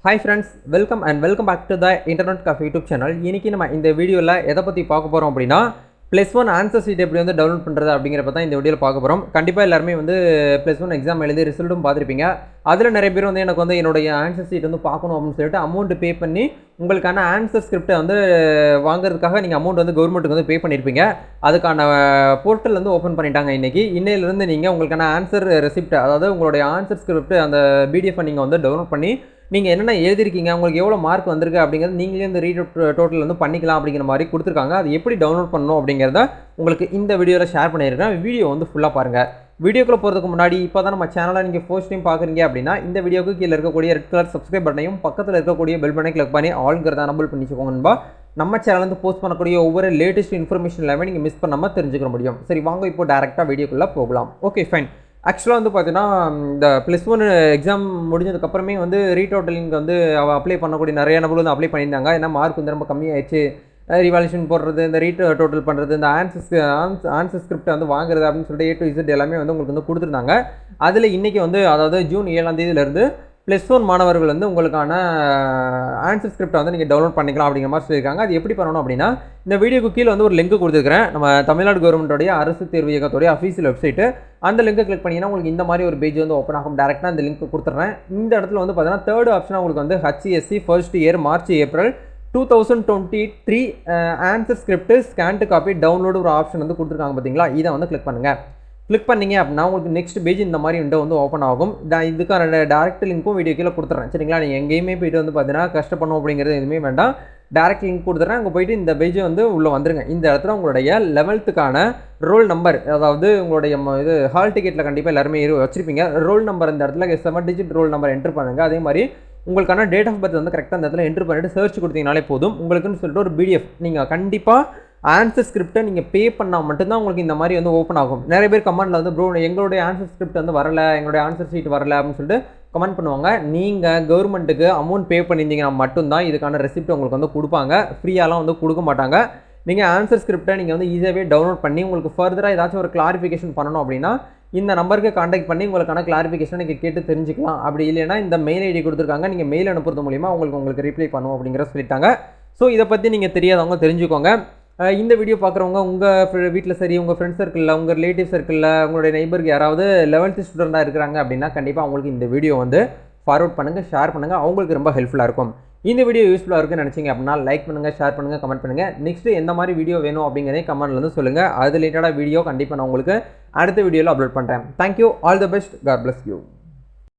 Hi friends, welcome back to the Internet Cafe YouTube channel. இன்னைக்கு நம்ம இந்த வீடியோல எதை பத்தி பார்க்க போறோம் அப்படினா +1 ஆன்சர் ஷீட் எப்படி வந்து டவுன்லோட் பண்றது அப்படிங்கறத தான் இந்த வீடியோல பார்க்க போறோம். கண்டிப்பா எல்லாரும் வந்து +1 எக்ஸாம் எழுதி ரிசல்ட்டும் பார்த்திருப்பீங்க. அதுல நிறைய பேர் வந்து எனக்கு வந்து என்னோட ஆன்சர் ஷீட் வந்து பார்க்கணும் அப்படினு சொல்லிட்டு அமௌண்ட் பே பண்ணி உங்களுக்கான ஆன்சர் ஸ்கிரிப்ட் வந்து வாங்குறதுக்காக நீங்க அமௌண்ட் வந்து கவர்மெண்ட்டுக்கு வந்து பே பண்ணிருப்பீங்க. அதுக்கான போர்ட்டல் வந்து ஓபன் பண்ணிட்டாங்க இன்னைக்கு. இன்னையில இருந்து நீங்க உங்களுக்கான ஆன்சர் ரெசிப்ட் அதாவது உங்களுடைய ஆன்சர் ஸ்கிரிப்ட் அந்த PDF நீங்க வந்து டவுன்லோட் பண்ணி நீங்க என்னென்ன எழுதிருக்கீங்க உங்களுக்கு எவ்வளவு மார்க் வந்திருக்கு அப்படிங்கறது நீங்களே இந்த ரீட் டோட்டல் வந்து பண்ணிக்கலாம் அப்படிங்கிற மாதிரி கொடுத்திருக்காங்க. அது எப்படி டவுன்லோட் பண்ணனும் அப்படிங்கறத உங்களுக்கு இந்த வீடியோல ஷேர் பண்ணிருக்கேன். வீடியோ வந்து ஃபுல்லா பாருங்க. வீடியோக்குள்ள போறதுக்கு முன்னாடி இப்போதான் நம்ம சேனலை நீங்க ஃபர்ஸ்ட் டைம் பார்க்கறீங்க அப்படினா இந்த வீடியோக்கு கீழ இருக்கக்கூடிய ரெட் கலர் சப்ஸ்கிரைப் பட்டனையும் பக்கத்துல இருக்கக்கூடிய பெல் பட்டனை கிளிக் பண்ணி ஆல்ங்கறத எனேபிள் பண்ணிக்கோங்க நண்பா. நம்ம சேனல்ல இருந்து போஸ்ட் பண்ணக்கூடிய ஒவ்வொரு லேட்டஸ்ட் இன்ஃபர்மேஷன் எல்லாமே நீங்க மிஸ் பண்ணாம தெரிஞ்சுக்க முடியும். சரி வாங்க இப்போ டைரக்ட்டா வீடியோக்குள்ள போகலாம். Okay fine. ஆக்சுவலா வந்து பார்த்தீங்கன்னா இந்த +1 எக்ஸாம் முடிஞ்சதுக்கு அப்புறமே வந்து ரீடோட்டலிங் வந்து அப்ளை பண்ணக்கூடிய நிறைய நபர்கள் வந்து அப்ளை பண்ணியிருந்தாங்க. ஏன்னா மார்க் வந்து ரொம்ப கம்மியாயிடுச்சு, ரிவால்யூஷன் போடுறது, இந்த டோட்டல் பண்ணுறது, இந்த ஆன்சர் ஸ்கிரிப்ட் வந்து வாங்குறது அப்படின்னு சொல்லிட்டு A to Z எல்லாமே வந்து உங்களுக்கு வந்து கொடுத்துருந்தாங்க. அதில் இன்றைக்கி வந்து அதாவது ஜூன் 7ஆம் தேதியிலேருந்து +1 மாணவர்கள் வந்து உங்களுக்கான ஆன்சர் ஸ்கிரிப்ட் வந்து நீங்கள் டவுன்லோட் பண்ணிக்கலாம் அப்படிங்கிற மாதிரி சொல்லியிருக்காங்க. அது எப்படி பண்ணணும் அப்படின்னா இந்த வீடியோக்கு கீழே வந்து ஒரு லிங்க் கொடுத்துருக்கிறேன். நம்ம தமிழ்நாடு கவர்மெண்ட்டோடைய அரசு தேர்வு இயக்கத்துடைய அஃபீஷியல் வெப்சைட்டு. அந்த லிங்கை கிளிக் பண்ணிங்கன்னா உங்களுக்கு இந்த மாதிரி ஒரு பேஜ் வந்து ஓப்பன் ஆகும். டேரெக்டாக இந்த லிங்க் கொடுத்துட்றேன். இந்த இடத்துல வந்து பார்த்தீங்கன்னா தேர்ட் ஆப்ஷனாக உங்களுக்கு வந்து HCSC first year March April 2023 answer script scan to copy download ஒரு ஆப்ஷன் வந்து கொடுத்துருக்காங்க பார்த்தீங்களா? இதை வந்து கிளிக் பண்ணுங்கள். கிளிக் பண்ணிங்க அப்படின்னா உங்களுக்கு நெக்ஸ்ட் பேஜ் இந்த மாதிரி விண்டோ வந்து ஓப்பன் ஆகும். இதுக்கான டேரக்ட் லிங்க்கும் வீடியோ கீழே கொடுத்துட்றேன். சரிங்களா? நீங்கள் எங்கேயுமே போய்ட்டு வந்து பார்த்தீங்கன்னா கஷ்டப்படணும் அப்படிங்கிறது எதுவுமே வேண்டாம். டேரக்ட் லிங்க் கொடுத்துட்றேன். அங்கே போய்ட்டு இந்த பேஜ் வந்து உள்ளே வந்துருங்க. இந்த இடத்துல உங்களுடைய 11th ரோல் நம்பர் அதாவது உங்களுடைய இது ஹால் டிக்கெட்டில் கண்டிப்பாக எல்லாருமே வச்சுருப்பீங்க. ரோல் நம்பர் இந்த இடத்துல 7 டிஜிட் ரோல் நம்பர் என்ட்ரு பண்ணுங்கள். அதே மாதிரி உங்களுக்கான டேட் ஆஃப் பர்த் வந்து கரெக்டாக இந்த இடத்துல என்ட்ரு பண்ணிவிட்டு சர்ச் கொடுத்தீங்கனாலே போதும். உங்களுக்குன்னு சொல்லிட்டு ஒரு PDF நீங்கள் கண்டிப்பாக ஆன்சர் ஸ்கிரிப்டை நீங்கள் பே பண்ணால் மட்டும்தான் உங்களுக்கு இந்த மாதிரி வந்து ஓப்பன் ஆகும். நிறைய பேர் கமெண்ட்டில் வந்து ப்ரோ எங்களுடைய ஆன்சர் ஸ்கிரிப்ட் வந்து வரலை, எங்களுடைய ஆன்சர் ஷீட் வரலை அப்படின்னு சொல்லிட்டு கமெண்ட் பண்ணுவாங்க. நீங்கள் கவர்மெண்ட்டுக்கு அமௌண்ட் பே பண்ணியிருந்தீங்கன்னா மட்டும்தான் இதுக்கான ரெசிப்ட் உங்களுக்கு வந்து கொடுப்பாங்க. ஃப்ரீயாலாம் வந்து கொடுக்க மாட்டாங்க. நீங்கள் ஆன்சர் ஸ்கிரிப்டை நீங்கள் வந்து ஈஸியாகவே டவுன்லோட் பண்ணி உங்களுக்கு ஃபர்தராக ஏதாச்சும் ஒரு கிளாரிஃபிகேஷன் பண்ணணும் அப்படின்னா இந்த நம்பருக்கு காண்டாக்ட் பண்ணி உங்களுக்கான கிளாரிஃபிகேஷன் நீங்கள் கேட்டு தெரிஞ்சுக்கலாம். அப்படி இல்லைன்னா இந்த மெயில் ஐடி கொடுத்துருக்காங்க, நீங்கள் மெயில் அனுப்புறது மூலிமா உங்களுக்கு ரிப்ளை பண்ணுவோம் அப்படிங்கிற சொல்லிட்டாங்க. ஸோ இதை பற்றி நீங்கள் தெரியாதவங்க தெரிஞ்சுக்கோங்க. இந்த வீடியோ பார்க்குறவங்க உங்கள் வீட்டில் சரி உங்கள் ஃப்ரெண்ட்ஸ் சர்க்கிளில் உங்கள் ரிலேட்டிவ் சர்க்கிளில் உங்களுடைய நெய்பருக்கு யாராவது 11th ஸ்டூடெண்ட்டாக இருக்கிறாங்க அப்படின்னா கண்டிப்பாக அவங்களுக்கு இந்த வீடியோ வந்து ஃபார்வர்ட் பண்ணுங்கள், ஷேர் பண்ணுங்கள். அவங்களுக்கு ரொம்ப ஹெல்ப்ஃபுல்லாக இருக்கும். இந்த வீடியோ யூஸ்ஃபுல்லாக இருக்குன்னு நினச்சிங்க அப்படின்னா லைக் பண்ணுங்கள், ஷேர் பண்ணுங்கள், கமெண்ட் பண்ணுங்கள். நெக்ஸ்ட்டு எந்த மாதிரி வீடியோ வேணும் அப்படிங்கிறதே கமெண்ட்டில் வந்து சொல்லுங்கள். அது ரிலேட்டடாக வீடியோ கண்டிப்பாக நான் உங்களுக்கு அடுத்த வீடியோவில் அப்லோட் பண்ணுறேன். Thank you, all the best, God bless you.